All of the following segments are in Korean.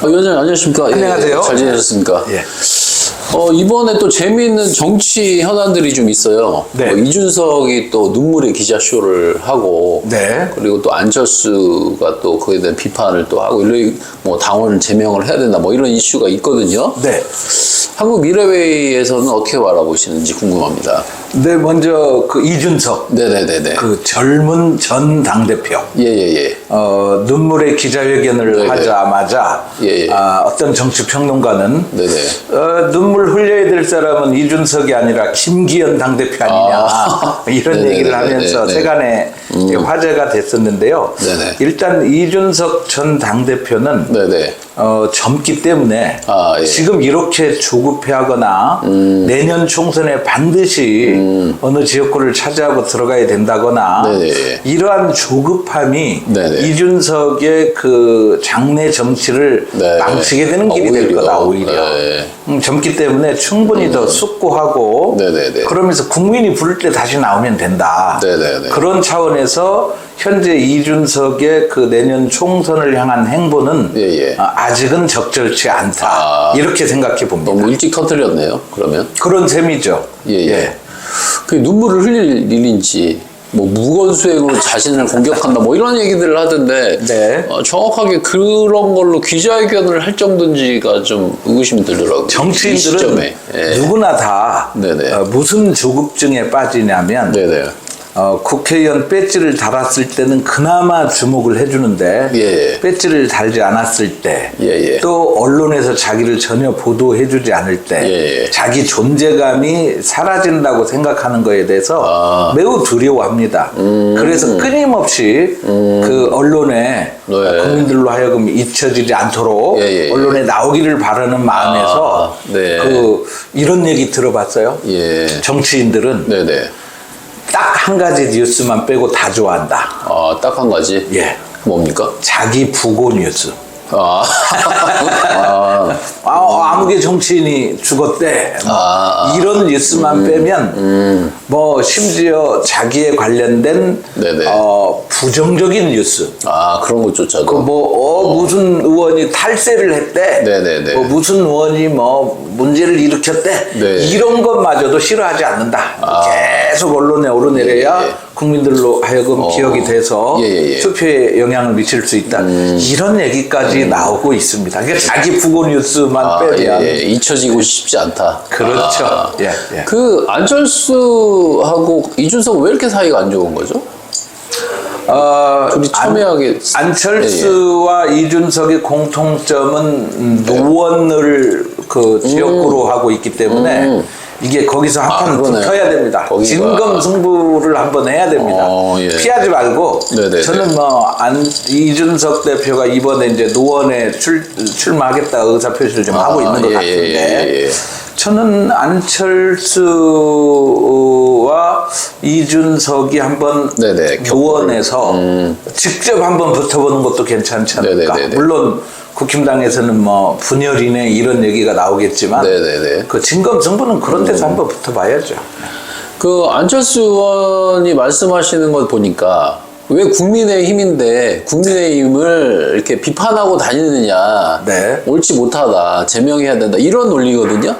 위원장님 안녕하십니까? 안녕하세요. 예, 잘 지내셨습니까? 예. 이번에 또 재미있는 정치 현안들이 좀 있어요. 네. 이준석이 또 눈물의 기자쇼를 하고, 네. 그리고 또 안철수가 또 그에 대한 비판을 또 하고, 뭐 당원을 제명을 해야 된다, 뭐 이런 이슈가 있거든요. 네. 한국 미래회의에서는 어떻게 바라보시는지 궁금합니다. 네, 먼저 그 이준석. 네네네네. 그 젊은 전 당대표. 예예예. 눈물의 기자회견을 네네. 하자마자 예, 예. 어떤 정치평론가는 네네. 눈물 흘려야 될 사람은 이준석이 아니라 김기현 당대표 아니냐 이런 네네네네. 얘기를 하면서 네네. 세간에 화제가 됐었는데요. 네네. 일단 이준석 전 당대표는 네네. 젊기 때문에 예. 지금 이렇게 조급해하거나 내년 총선에 반드시 어느 지역구를 차지하고 들어가야 된다거나 네네. 이러한 조급함이 네네. 이준석의 그 장래 정치를 네. 망치게 되는 길이 될 오히려. 거다 오히려. 네. 젊기 때문에 충분히 더 숙고하고 네네네. 그러면서 국민이 부를 때 다시 나오면 된다. 네네네. 그런 차원에서 현재 이준석의 그 내년 총선을 향한 행보는 예. 아직은 적절치 않다. 이렇게 생각해 봅니다. 너무 일찍 터뜨렸네요, 그러면. 그런 셈이죠. 예. 그 눈물을 흘릴 일인지, 뭐 무건 수행으로 자신을 공격한다, 뭐 이런 얘기들을 하던데, 네. 정확하게 그런 걸로 기자회견을 할 정도인지가 좀 의구심이 들더라고요. 이 정치인들은 시점에. 예. 누구나 다 네네. 무슨 조급증에 빠지냐면 네네. 국회의원 배지를 달았을 때는 그나마 주목을 해주는데 예. 배지를 달지 않았을 때 예. 또 언론에서 자기를 전혀 보도해주지 않을 때 예. 자기 존재감이 사라진다고 생각하는 거에 대해서 매우 두려워합니다. 그래서 끊임없이 그 언론에 네. 국민들로 하여금 잊혀지지 않도록 예. 언론에 나오기를 바라는 마음에서 네. 이런 얘기 들어봤어요. 예. 정치인들은 네네. 딱 한 가지 뉴스만 빼고 다 좋아한다. 딱 한 가지? 예. 뭡니까? 자기 부고 뉴스. 아. 아무개 정치인이 죽었대. 뭐 이런 뉴스만 빼면 뭐 심지어 자기에 관련된 네네. 부정적인 뉴스. 그런 것조차도. 무슨 의원이 탈세를 했대. 네네네. 무슨 의원이 문제를 일으켰대. 네. 이런 것마저도 싫어하지 않는다. 계속 언론에 오르내려야 예. 국민들로 하여금 기억이 돼서 예. 투표에 영향을 미칠 수 있다. 이런 얘기까지 나오고 있습니다. 그러니까 자기 부고 뉴스만 빼면 잊혀지고 싶지 않다. 그렇죠. 예. 그 안철수하고 이준석 왜 이렇게 사이가 안 좋은 거죠? 둘이 첨예하게. 안철수와 이준석의 공통점은 노원을 그 지역구로 하고 있기 때문에 이게 거기서 한판 그러네요. 붙어야 됩니다. 거기가. 진검승부를 한번 해야 됩니다. 예. 피하지 말고. 네네네. 저는 이준석 대표가 이번에 이제 노원에 출마하겠다 의사표시를 좀 하고 있는 것 같은데. 저는 안철수와 이준석이 한번 노원에서 직접 한번 붙어보는 것도 괜찮지 않을까. 네네네네. 물론 국힘당에서는 분열이네 이런 얘기가 나오겠지만 그 진검승부는 그런 데서 한번 붙어봐야죠. 그 안철수 의원이 말씀하시는 걸 보니까 왜 국민의힘인데 국민의힘을 이렇게 비판하고 다니느냐, 옳지 못하다, 제명해야 된다 이런 논리거든요.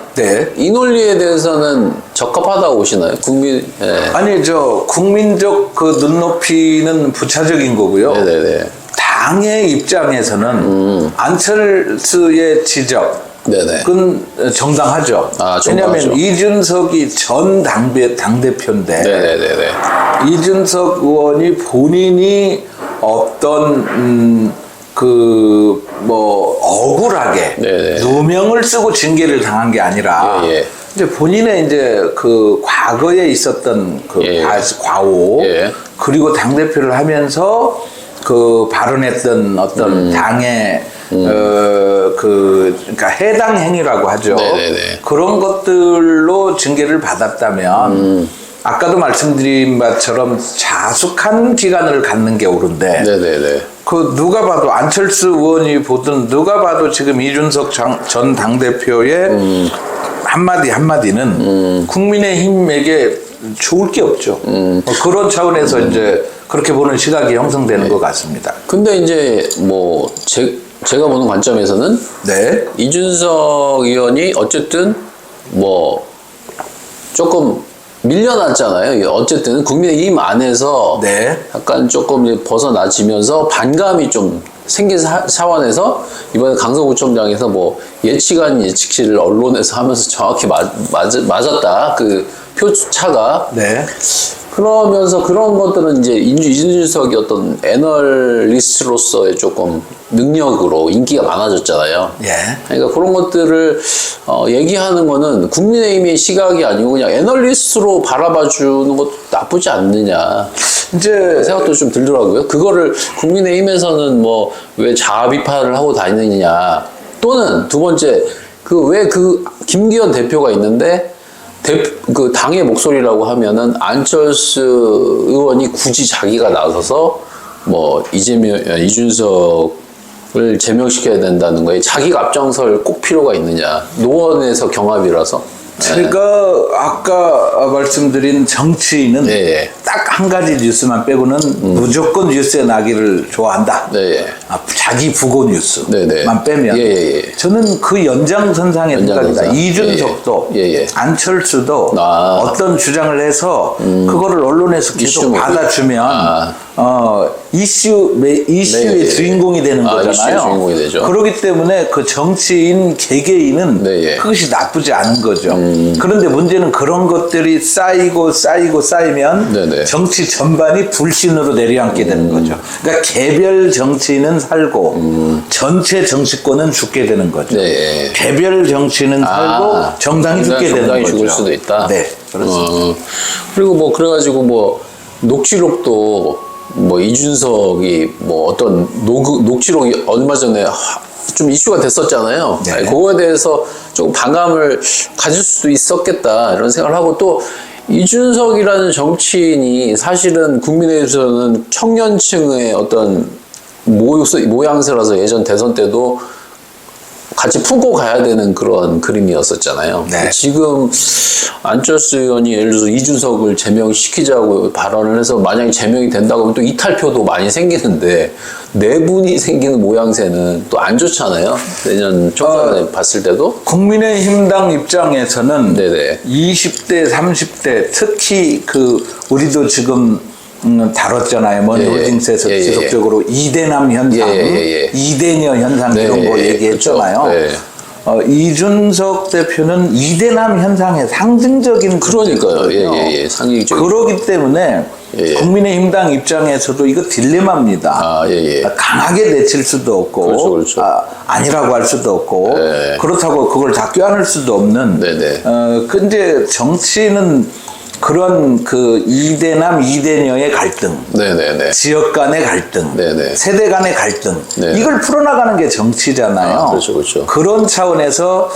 이 논리에 대해서는 적합하다고 보시나요? 아니 국민적 그 눈높이는 부차적인 거고요. 당의 입장에서는 안철수의 지적은 정당하죠. 왜냐하면 이준석이 전 당대표인데 이준석 의원이 본인이 어떤 억울하게 누명을 쓰고 징계를 당한 게 아니라 이제 본인의 그 과거에 있었던 과오 그리고 당대표를 하면서 그 발언했던 어떤 당의 그러니까 해당 행위라고 하죠. 그런 것들로 징계를 받았다면 아까도 말씀드린 바처럼 자숙한 기간을 갖는 게 옳은데 그 누가 봐도 안철수 의원이 보든 누가 봐도 지금 이준석 전 당대표의 한마디는 국민의힘에게 좋을 게 없죠. 그런 차원에서 이제 그렇게 보는 시각이 형성되는 것 같습니다. 근데 이제 제가 보는 관점에서는 네. 이준석 의원이 어쨌든 뭐 조금 밀려났잖아요. 어쨌든 국민의힘 안에서 네. 약간 조금 벗어나지면서 반감이 좀 생긴 차원에서 이번에 강서구청장에서 뭐 예측 아닌 예측치를 언론에서 하면서 정확히 맞았다. 그 표차가. 네. 그러면서 그런 것들은 이제 이준석이 어떤 애널리스트로서의 조금 능력으로 인기가 많아졌잖아요. 예. 그러니까 그런 것들을 얘기하는 거는 국민의힘의 시각이 아니고 그냥 애널리스트로 바라봐 주는 것도 나쁘지 않느냐. 이제 생각도 좀 들더라고요. 그거를 국민의힘에서는 뭐 왜 자아 비판을 하고 다니느냐. 또는 두 번째 왜 김기현 대표가 있는데 그 당의 목소리라고 하면은 안철수 의원이 굳이 자기가 나서서 뭐 이준석을 제명시켜야 된다는 거에 자기가 앞장설 꼭 필요가 있느냐. 노원에서 경합이라서. 제가 아까 말씀드린 정치인은 네. 딱 한 가지 뉴스만 빼고는 무조건 뉴스에 나기를 좋아한다. 네. 자기 부고 뉴스만 네. 빼면 예. 저는 그 연장선상에 생각합니다. 이준석도 안철수도 어떤 주장을 해서 그거를 언론에서 계속 받아주면 이슈의 주인공이 되는 거잖아요. 이슈의 주인공이 되죠. 그렇기 때문에 그 정치인 개개인은 그것이 나쁘지 않은 거죠. 그런데 문제는 그런 것들이 쌓이면 정치 전반이 불신으로 내려앉게 되는 거죠. 그러니까 개별 정치인은 살고 전체 정치권은 죽게 되는 거죠. 개별 정치인은 살고 정당이 죽게 되는 거죠. 죽을 수도 있다. 네, 그렇습니다. 그리고 뭐 그래가지고 뭐 녹취록도 뭐 이준석이 뭐 어떤 녹취록이 얼마 전에 좀 이슈가 됐었잖아요. 네. 그거에 대해서 조금 반감을 가질 수도 있었겠다 이런 생각을 하고 또 이준석이라는 정치인이 사실은 국민의힘에서는 청년층의 어떤 모양새라서 예전 대선 때도 같이 품고 가야 되는 그런 그림이었었잖아요. 네. 지금 안철수 의원이 예를 들어서 이준석을 제명시키자고 발언을 해서 만약에 제명이 된다고 하면 또 이탈표도 많이 생기는데 내분이 생기는 모양새는 또 안 좋잖아요. 내년 총선에 봤을 때도. 국민의힘당 입장에서는 네네. 20대, 30대 특히 우리도 지금 다뤘잖아요. 머니홀딩스에서 지속적으로 이대남 현상, 이대녀 현상 이런 거 얘기했잖아요. 그렇죠. 이준석 대표는 이대남 현상의 상징적인 그러니까요. 상징적인. 그러기 때문에 국민의힘당 입장에서도 이거 딜레마입니다. 강하게 내칠 수도 없고, 그렇죠. 아니라고 할 수도 없고, 그렇다고 그걸 다 껴안을 수도 없는. 근데 정치는 그런 이대남 이대녀의 갈등, 지역 간의 갈등, 세대 간의 갈등, 이걸 풀어나가는 게 정치잖아요. 그렇죠. 그런 차원에서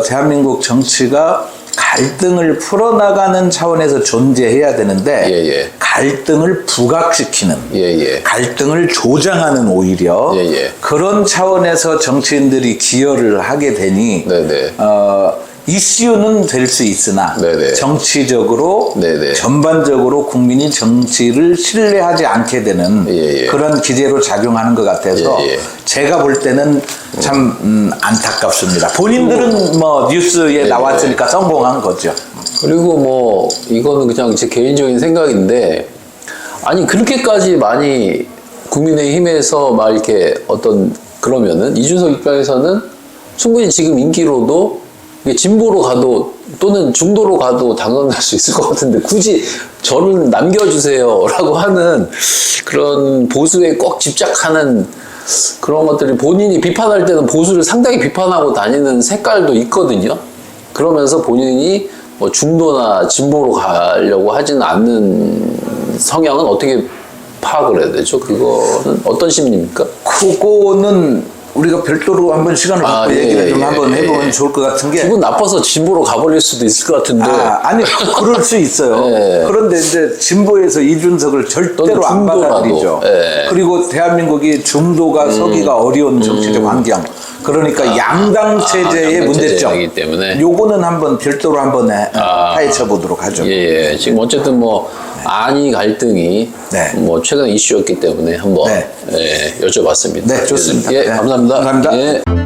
대한민국 정치가 갈등을 풀어나가는 차원에서 존재해야 되는데 갈등을 부각시키는, 갈등을 조장하는 오히려 그런 차원에서 정치인들이 기여를 하게 되니 이슈는 될 수 있으나 정치적으로 전반적으로 국민이 정치를 신뢰하지 않게 되는 그런 기제로 작용하는 것 같아서 제가 볼 때는 참 안타깝습니다. 본인들은 뭐 뉴스에 나왔으니까 성공한 거죠. 그리고 뭐 이거는 그냥 제 개인적인 생각인데 아니 그렇게까지 많이 국민의힘에서 막 이렇게 그러면은 이준석 입장에서는 충분히 지금 인기로도 진보로 가도 또는 중도로 가도 당선될 수 있을 것 같은데 굳이 저를 남겨주세요 라고 하는 그런 보수에 꼭 집착하는 그런 것들이 본인이 비판할 때는 보수를 상당히 비판하고 다니는 색깔도 있거든요. 그러면서 본인이 뭐 중도나 진보로 가려고 하지는 않는 성향은 어떻게 파악을 해야 되죠? 그거는 어떤 심리입니까? 그거는 우리가 별도로 한번 시간을 갖고 얘기를 좀 한번 해보면 좋을 것 같은 게 기분 나빠서 진보로 가버릴 수도 있을 것 같은데 아니 그럴 수 있어요. 그런데 이제 진보에서 이준석을 절대로 안 받아들이죠. 그리고 대한민국이 중도가 서기가 어려운 정치적 환경 그러니까 양당 체제의 양당 문제점. 체제이기 때문에. 요거는 한번 별도로 한번 파헤쳐 보도록 하죠. 예, 지금 어쨌든 뭐 안위 갈등이 네. 뭐 최근 이슈였기 때문에 한번 네. 예, 여쭤봤습니다. 네, 좋습니다. 예, 네. 감사합니다. 감사합니다. 예.